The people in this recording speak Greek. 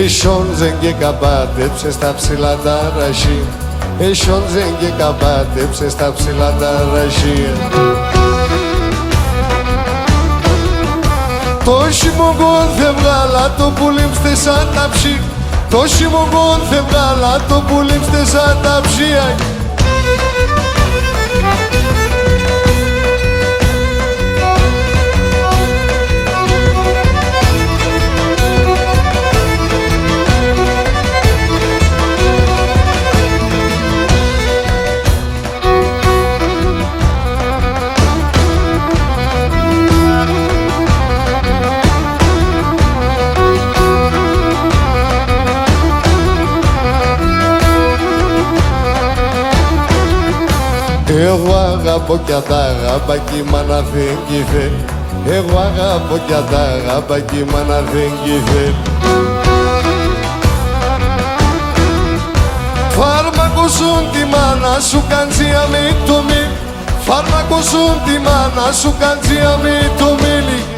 Εσόνζεν και καμπάτεψε στα ψηλά τα ραζί. Εσόνζεν και καμπάτεψε στα ψηλά τα ραζί. Το σιμωγόν θε βγάλα το πουλίμστε σαν τα ψή. Το σιμωγόν θε βγάλα το πουλίμστε σαν τα ψία. Εγώ αγαπώ κι τα αγάπα κι η μάνα δεν κυφέ. Εγώ αγαπώ κι τα αγάπα κι η μάνα δεν κυφέ. Φάρμακο σου τη μάνα σου καντζία με το μη. Φάρμακο σου τη μάνα σου καντζία με το μήλι.